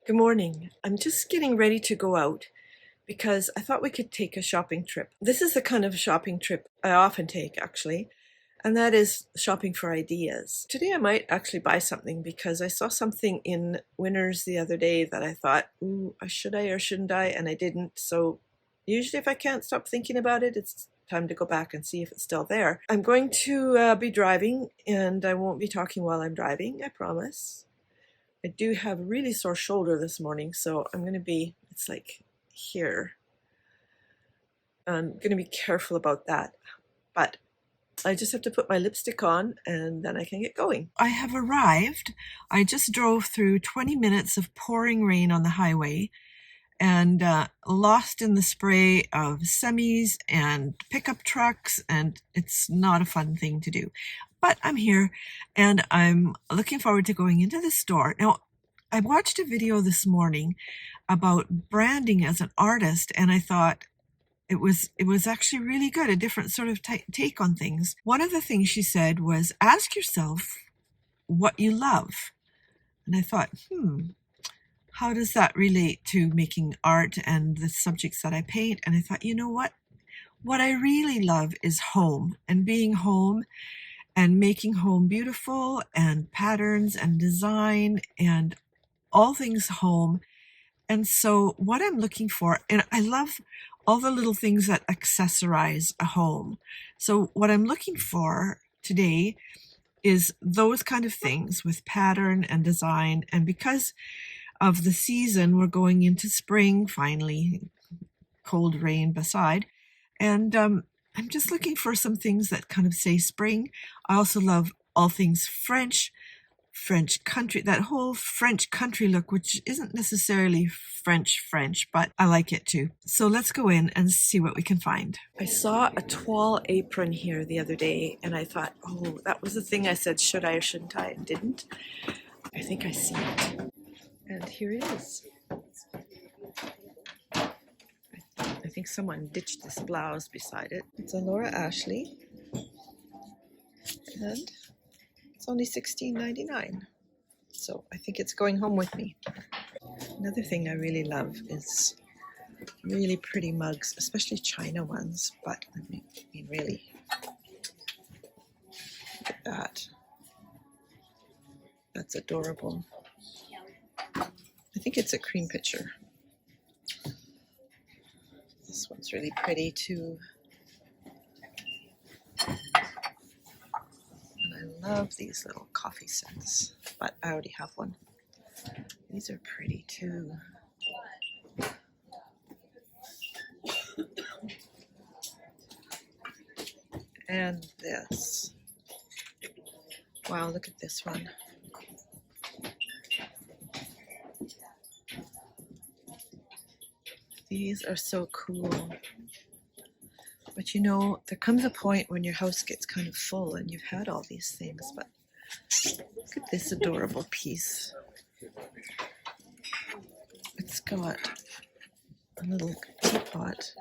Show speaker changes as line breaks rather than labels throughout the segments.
Good morning. I'm just getting ready to go out because I thought we could take a shopping trip. This is the kind of shopping trip I often take, actually, and that is shopping for ideas. Today I might actually buy something because I saw something in Winners the other day that I thought, ooh, should I or shouldn't I? And I didn't. So usually if I can't stop thinking about it, it's time to go back and see if it's still there. I'm going to be driving, and I won't be talking while I'm driving, I promise. I do have a really sore shoulder this morning, so I'm going to be, it's like here. I'm going to be careful about that. But I just have to put my lipstick on and then I can get going. I have arrived. I just drove through 20 minutes of pouring rain on the highway and lost in the spray of semis and pickup trucks, and it's not a fun thing to do. But I'm here and I'm looking forward to going into the store. Now, I watched a video this morning about branding as an artist, and I thought it was actually really good, a different sort of take on things. One of the things she said was, ask yourself what you love. And I thought, how does that relate to making art and the subjects that I paint? And I thought, you know what? What I really love is home, and being home and making home beautiful, and patterns and design and all things home. And so what I'm looking for, and I love all the little things that accessorize a home. So what I'm looking for today is those kind of things with pattern and design. And because of the season, we're going into spring finally, cold rain beside. And I'm just looking for some things that kind of say spring. I also love all things French country, that whole French country look, which isn't necessarily French, but I like it too. So let's go in and see what we can find. I saw a toile apron here the other day and I thought, oh, that was the thing I said, should I or shouldn't I, and didn't. I think I see it. And here it is. I think someone ditched this blouse beside it. It's a Laura Ashley. And it's only $16.99. So I think it's going home with me. Another thing I really love is really pretty mugs, especially China ones. But I mean really, look at that. That's adorable. I think it's a cream pitcher. This one's really pretty too. And I love these little coffee scents, but I already have one. These are pretty too. And this. Wow, look at this one. These are so cool. But you know, there comes a point when your house gets kind of full and you've had all these things, but look at this adorable piece. It's got a little teapot.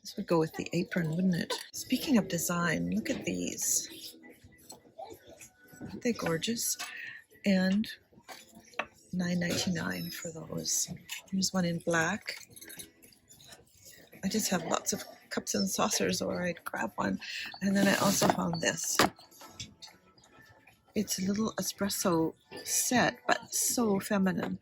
This would go with the apron, wouldn't it? Speaking of design, look at these. Aren't they gorgeous? And $9.99 for those. Here's one in black. I just have lots of cups and saucers, or I'd grab one. And then I also found this. It's a little espresso set, but so feminine.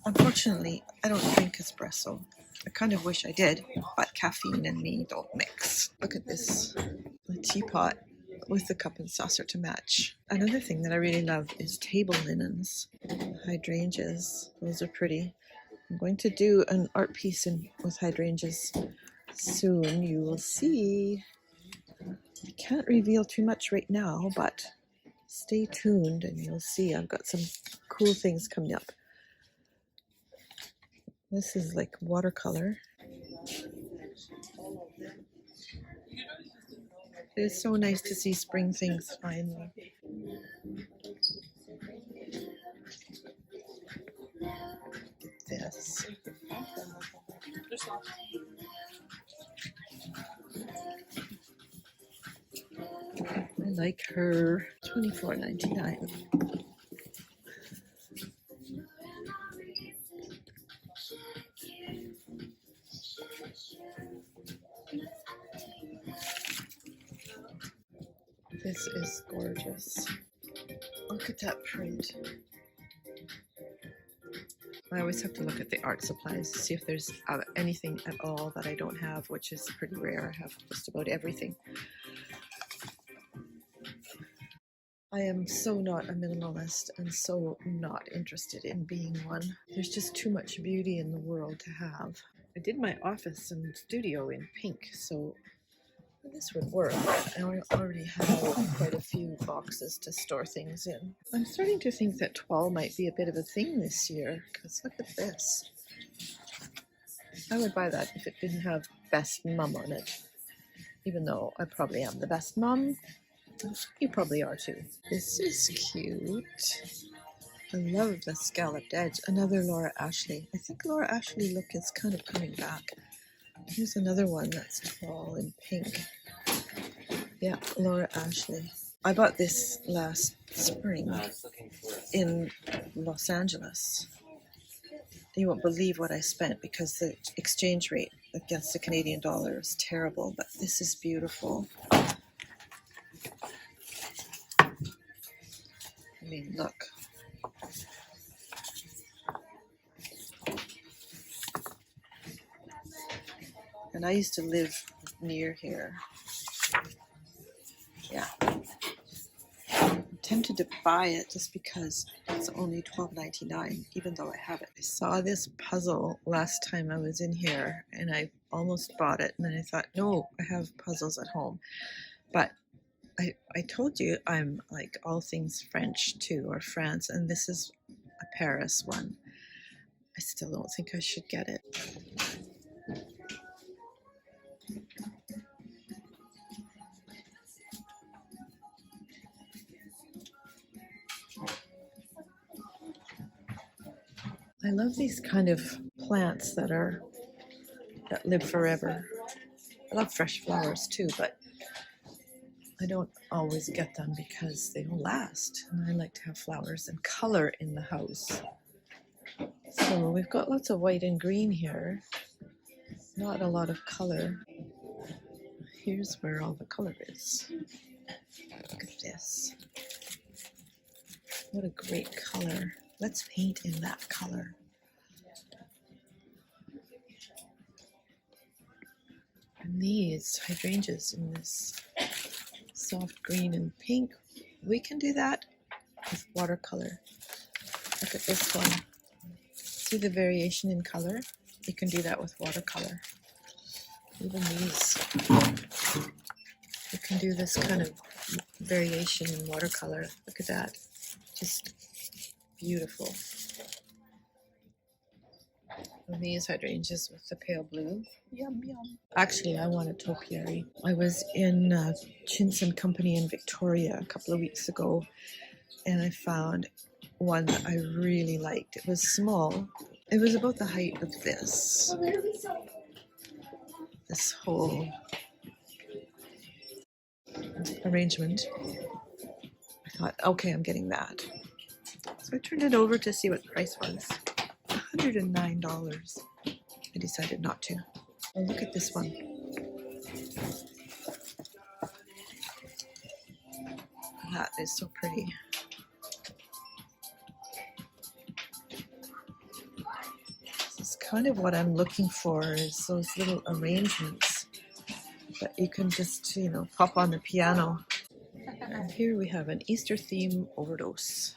Unfortunately, I don't drink espresso. I kind of wish I did, but caffeine and me don't mix. Look at this, the teapot with the cup and saucer to match. Another thing that I really love is table linens. Hydrangeas, those are pretty. I'm going to do an art piece with hydrangeas soon. You will see. I can't reveal too much right now, but stay tuned and you'll see. I've got some cool things coming up. This is like watercolor. It's so nice to see spring things finally. This. I like her. $24.99. gorgeous. Look at that print. I always have to look at the art supplies to see if there's anything at all that I don't have, which is pretty rare. I have just about everything. I am so not a minimalist and so not interested in being one. There's just too much beauty in the world to have. I did my office and studio in pink, so this would work. I already have quite a few boxes to store things in. I'm starting to think that toile might be a bit of a thing this year, because look at this. I would buy that if it didn't have best mum on it, even though I probably am the best mum. You probably are too. This is cute. I love the scalloped edge. Another Laura Ashley. I think Laura Ashley look is kind of coming back. Here's another one that's tall in pink. Yeah, Laura Ashley. I bought this last spring in Los Angeles. You won't believe what I spent because the exchange rate against the Canadian dollar is terrible, but this is beautiful. I mean, look. And I used to live near here. Yeah. I'm tempted to buy it just because it's only $12.99, even though I have it. I saw this puzzle last time I was in here and I almost bought it. And then I thought, no, I have puzzles at home. But I told you I'm like all things French too, or France, and this is a Paris one. I still don't think I should get it. I love these kind of plants that live forever. I love fresh flowers too, but I don't always get them because they don't last. And I like to have flowers and color in the house. So we've got lots of white and green here. Not a lot of color. Here's where all the color is. Look at this. What a great color. Let's paint in that color. And these hydrangeas in this soft green and pink, we can do that with watercolor. Look at this one. See the variation in color? You can do that with watercolor. Even these. You can do this kind of variation in watercolor. Look at that. Just beautiful. And these hydrangeas with the pale blue. Yum, yum. Actually, I want a topiary. I was in Chintz & Company in Victoria a couple of weeks ago, and I found one that I really liked. It was small. It was about the height of this. This whole arrangement. I thought, okay, I'm getting that. So I turned it over to see what the price was. $109. I decided not to. Oh, look at this one. That is so pretty. This is kind of what I'm looking for, is those little arrangements that you can just, pop on the piano. And here we have an Easter theme overdose.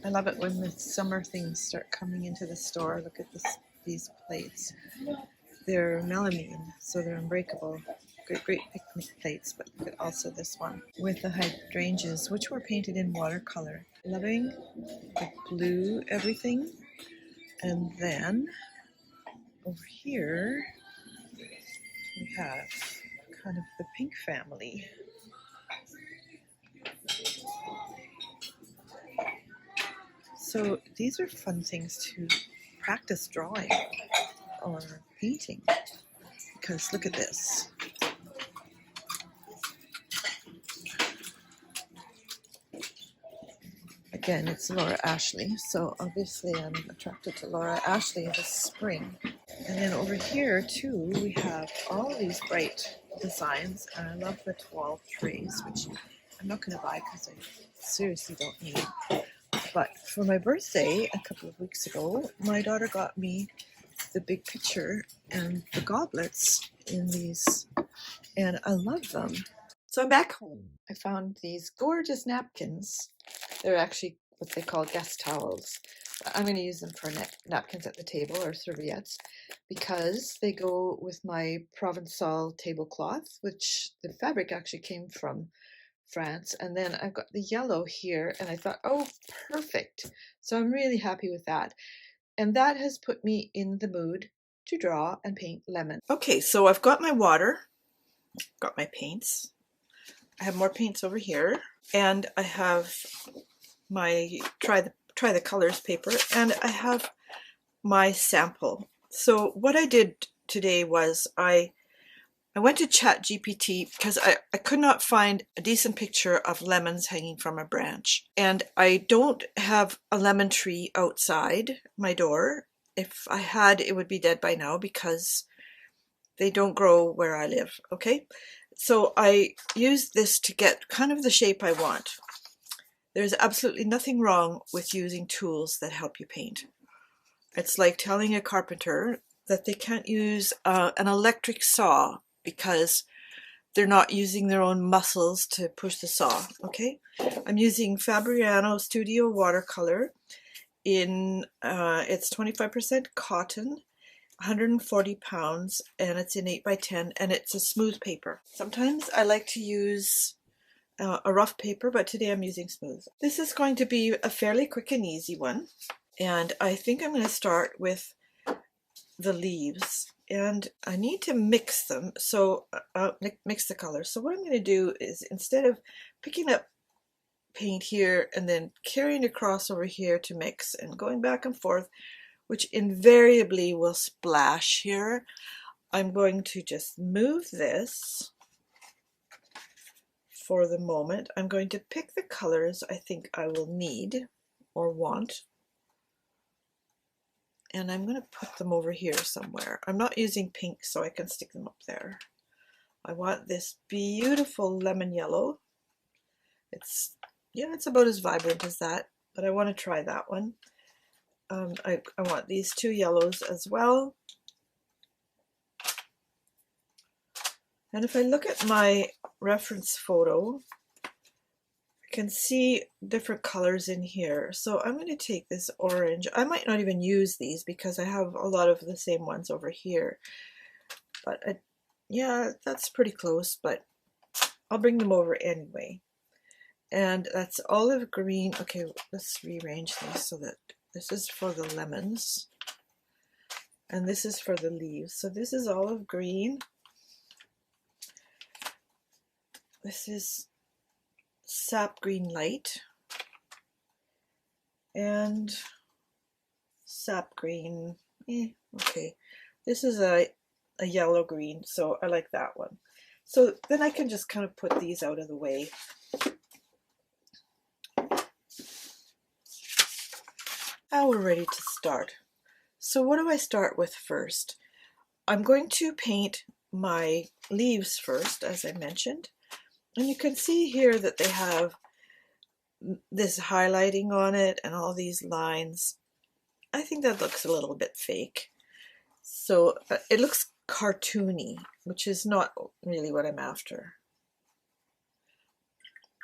I love it when the summer things start coming into the store. Look at these plates. They're melamine, so they're unbreakable. Great picnic plates, but look at also this one with the hydrangeas, which were painted in watercolor. Loving the blue everything. And then over here we have kind of the pink family. So these are fun things to practice drawing or painting, because look at this. Again, it's Laura Ashley, so obviously I'm attracted to Laura Ashley this spring. And then over here too, we have all these bright designs, and I love the 12 trays, which I'm not going to buy because I seriously don't need. But for my birthday a couple of weeks ago, my daughter got me the big pitcher and the goblets in these, and I love them. So I'm back home. I found these gorgeous napkins. They're actually what they call guest towels. I'm going to use them for napkins at the table or serviettes because they go with my Provençal tablecloth, which the fabric actually came from France. And then I've got the yellow here, and I thought, oh, perfect. So I'm really happy with that. And that has put me in the mood to draw and paint lemon. Okay, so I've got my water, got my paints. I have more paints over here, and I have my try the colors paper, and I have my sample. So what I did today was I went to ChatGPT because I could not find a decent picture of lemons hanging from a branch, and I don't have a lemon tree outside my door. If I had, it would be dead by now because they don't grow where I live. Okay, so I used this to get kind of the shape I want. There's absolutely nothing wrong with using tools that help you paint. It's like telling a carpenter that they can't use an electric saw because they're not using their own muscles to push the saw. Okay, I'm using Fabriano Studio Watercolor in it's 25% cotton, 140 pounds, and it's in 8x10, and it's a smooth paper. Sometimes I like to use a rough paper, but today I'm using smooth. This is going to be a fairly quick and easy one, and I think I'm going to start with the leaves, and I need to mix them, so mix the colors. So what I'm going to do is, instead of picking up paint here and then carrying across over here to mix and going back and forth, which invariably will splash here, I'm going to just move this for the moment. I'm going to pick the colors I think I will need or want, and I'm going to put them over here somewhere. I'm not using pink, so I can stick them up there. I want this beautiful lemon yellow. It's about as vibrant as that, but I want to try that one. I want these two yellows as well. And if I look at my reference photo, I can see different colors in here. So I'm going to take this orange. I might not even use these because I have a lot of the same ones over here. But yeah, that's pretty close, but I'll bring them over anyway. And that's olive green. Okay, let's rearrange these so that this is for the lemons and this is for the leaves. So this is olive green. This is sap green light and sap green. Okay, this is a yellow green, so I like that one. So then I can just kind of put these out of the way. Now we're ready to start. So what do I start with first? I'm going to paint my leaves first, as I mentioned. And you can see here that they have this highlighting on it and all these lines. I think that looks a little bit fake. So it looks cartoony, which is not really what I'm after.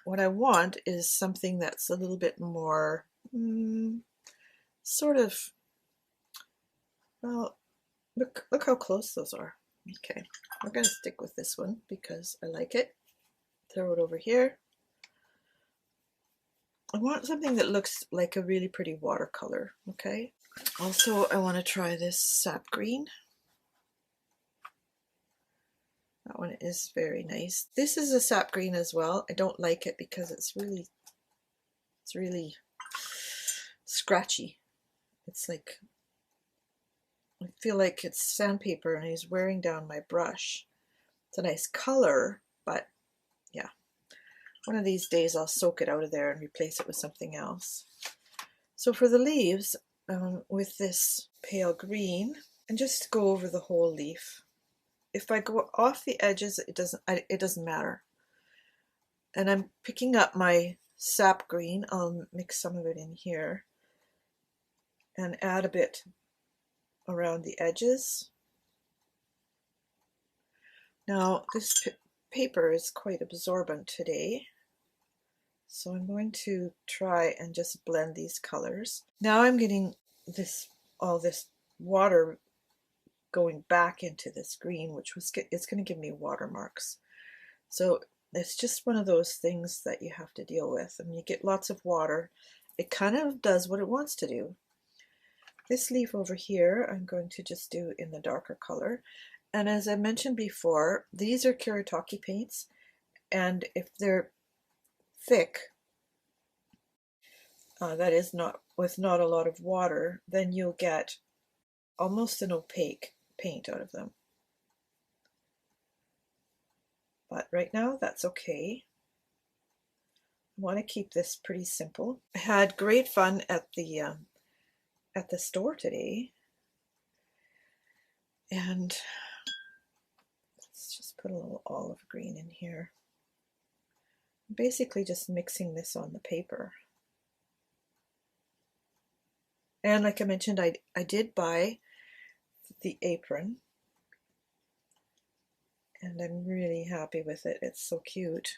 What I want is something that's a little bit more sort of, well, look how close those are. Okay, we're going to stick with this one because I like it. Throw it over here. I want something that looks like a really pretty watercolor, okay? Also, I want to try this sap green. That one is very nice. This is a sap green as well. I don't like it because it's really scratchy. It's like, I feel like it's sandpaper and it's wearing down my brush. It's a nice color, but yeah. One of these days I'll soak it out of there and replace it with something else. So for the leaves, with this pale green, and just go over the whole leaf. If I go off the edges, it doesn't matter. And I'm picking up my sap green. I'll mix some of it in here and add a bit around the edges. Now this paper is quite absorbent today, so I'm going to try and just blend these colors. Now I'm getting all this water going back into this green, which it's going to give me watermarks. So it's just one of those things that you have to deal with. And you get lots of water, it kind of does what it wants to do. This leaf over here I'm going to just do in the darker color. And as I mentioned before, these are Kuretake paints, and if they're thick, that is not with not a lot of water, then you'll get almost an opaque paint out of them. But right now that's okay. I want to keep this pretty simple. I had great fun at the store today, and let's just put a little olive green in here. I'm basically just mixing this on the paper. And like I mentioned, I did buy the apron, and I'm really happy with it. It's so cute.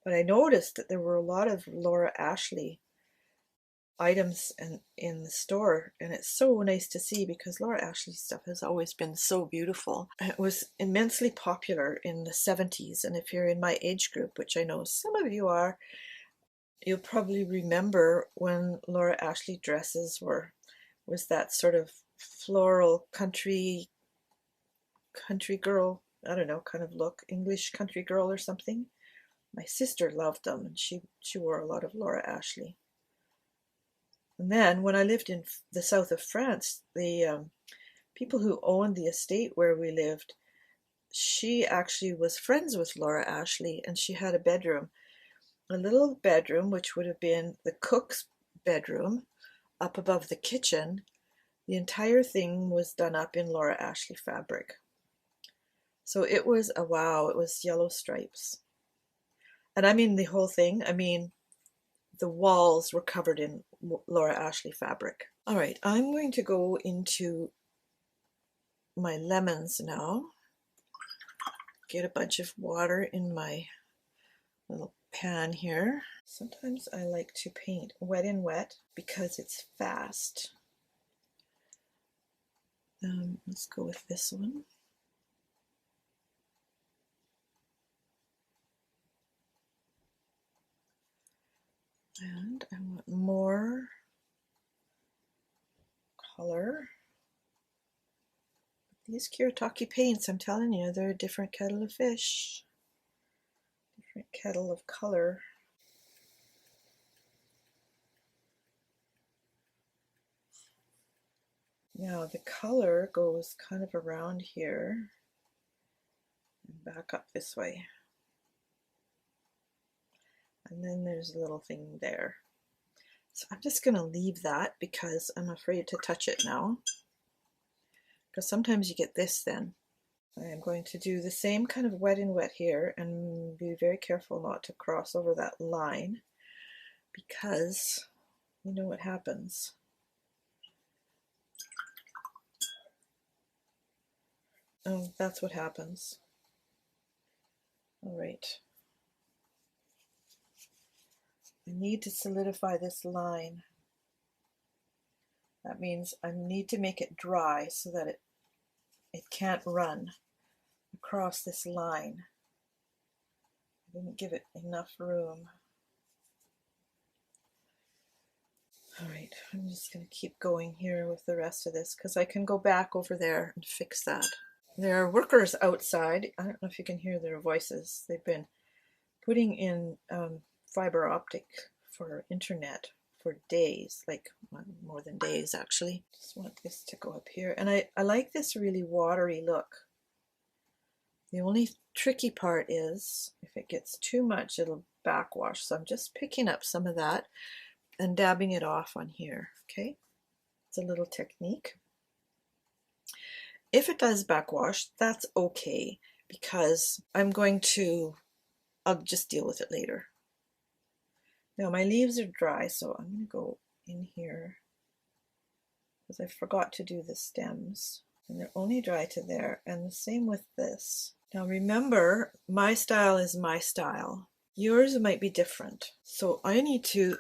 But I noticed that there were a lot of Laura Ashley items in the store, and it's so nice to see because Laura Ashley stuff has always been so beautiful. It was immensely popular in the 70s, and if you're in my age group, which I know some of you are, you'll probably remember when Laura Ashley dresses was that sort of floral country girl, I don't know, kind of look, English country girl or something. My sister loved them, and she wore a lot of Laura Ashley. And then when I lived in the south of France, the people who owned the estate where we lived, she actually was friends with Laura Ashley, and she had a little bedroom, which would have been the cook's bedroom up above the kitchen. The entire thing was done up in Laura Ashley fabric. So it was a wow, it was yellow stripes. And I mean the whole thing, I mean the walls were covered in Laura Ashley fabric. All right, I'm going to go into my lemons now. Get a bunch of water in my little pan here. Sometimes I like to paint wet in wet because it's fast. Let's go with this one. And I want more color. These Kuretake paints, I'm telling you, they're a different kettle of fish. Different kettle of color. Now the color goes kind of around here and back up this way. And then there's a little thing there. So I'm just going to leave that because I'm afraid to touch it now. Because sometimes you get this then. I am going to do the same kind of wet in wet here and be very careful not to cross over that line because you know what happens. Oh, that's what happens. All right. I need to solidify this line. That means I need to make it dry so that it can't run across this line. I didn't give it enough room. All right, I'm just going to keep going here with the rest of this because I can go back over there and fix that. There are workers outside. I don't know if you can hear their voices. They've been putting in fiber optic for internet for days, like more than days actually. Just want this to go up here. And I like this really watery look. The only tricky part is if it gets too much, it'll backwash. So I'm just picking up some of that and dabbing it off on here, okay? It's a little technique. If it does backwash, that's okay, because I'll just deal with it later. Now my leaves are dry, so I'm going to go in here because I forgot to do the stems, and they're only dry to there, and the same with this. Now remember, my style is my style. Yours might be different. So I need to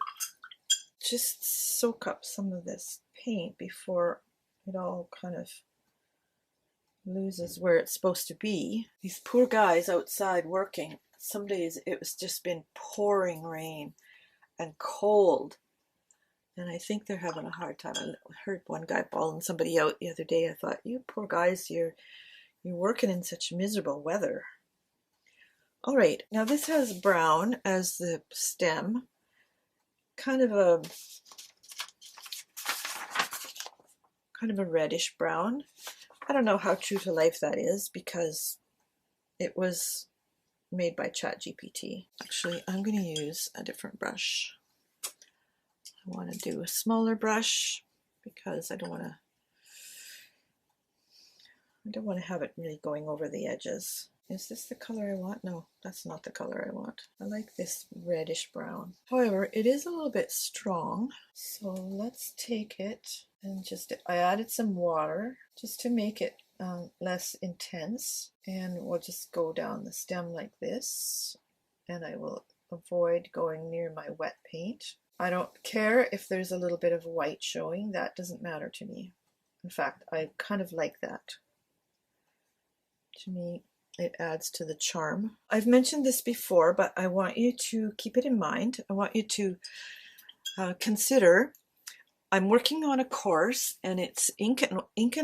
just soak up some of this paint before it all kind of loses where it's supposed to be. These poor guys outside working, some days it was just been pouring rain and cold, and I think they're having a hard time. I heard one guy bawling somebody out the other day. I thought, you poor guys, you're working in such miserable weather. All right, now this has brown as the stem, kind of a reddish brown. I don't know how true to life that is because it was made by ChatGPT. Actually, I'm going to use a different brush. I want to do a smaller brush because I don't want to have it really going over the edges. Is this the color I want? No, that's not the color I want. I like this reddish brown. However, it is a little bit strong, so let's take it and I added some water just to make it less intense, and we'll just go down the stem like this, and I will avoid going near my wet paint. I don't care if there's a little bit of white showing. That doesn't matter to me. In fact, I kind of like that. To me, it adds to the charm. I've mentioned this before, but I want you to keep it in mind. I want you to consider, I'm working on a course, and it's ink and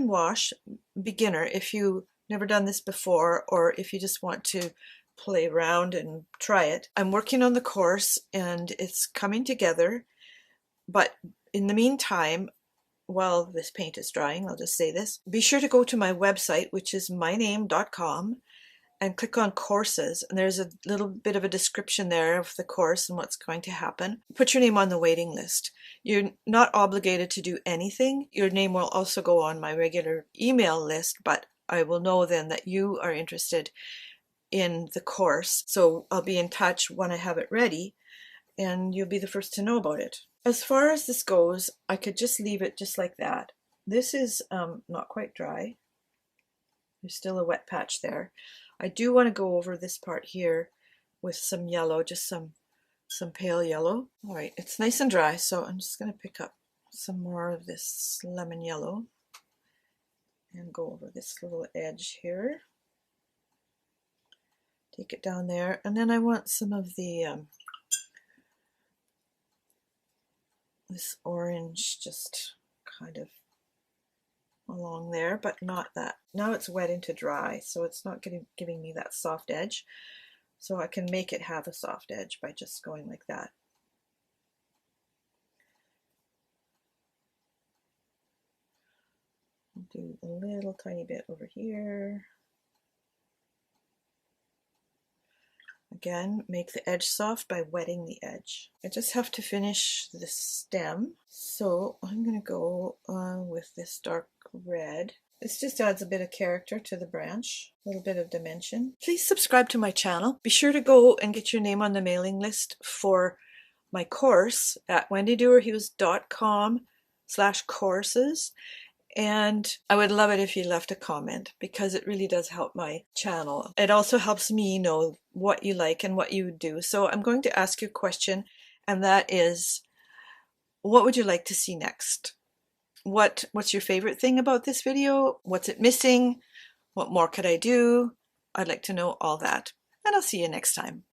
wash beginner if you've never done this before, or if you just want to play around and try it. I'm working on the course and it's coming together, but in the meantime, while this paint is drying, I'll just say this, be sure to go to my website, which is myname.com, and click on courses, and there's a little bit of a description there of the course and what's going to happen. Put your name on the waiting list. You're not obligated to do anything. Your name will also go on my regular email list, but I will know then that you are interested in the course, so I'll be in touch when I have it ready, and you'll be the first to know about it. As far as this goes, I could just leave it just like that. This is not quite dry. There's still a wet patch there. I do want to go over this part here with some yellow, just some pale yellow. All right, it's nice and dry, so I'm just going to pick up some more of this lemon yellow and go over this little edge here. Take it down there, and then I want some of the this orange just kind of along there, but not that. Now it's wet into dry, so it's not giving me that soft edge. So I can make it have a soft edge by just going like that. Do a little tiny bit over here. Again, make the edge soft by wetting the edge. I just have to finish the stem, so I'm going to go with this dark red. This just adds a bit of character to the branch, a little bit of dimension. Please subscribe to my channel. Be sure to go and get your name on the mailing list for my course at wendydewarhughes.com/courses. And I would love it if you left a comment, because it really does help my channel. It also helps me know what you like and what you do. So I'm going to ask you a question, and that is, what would you like to see next? What's your favorite thing about this video? What's it missing? What more could I do? I'd like to know all that. And I'll see you next time.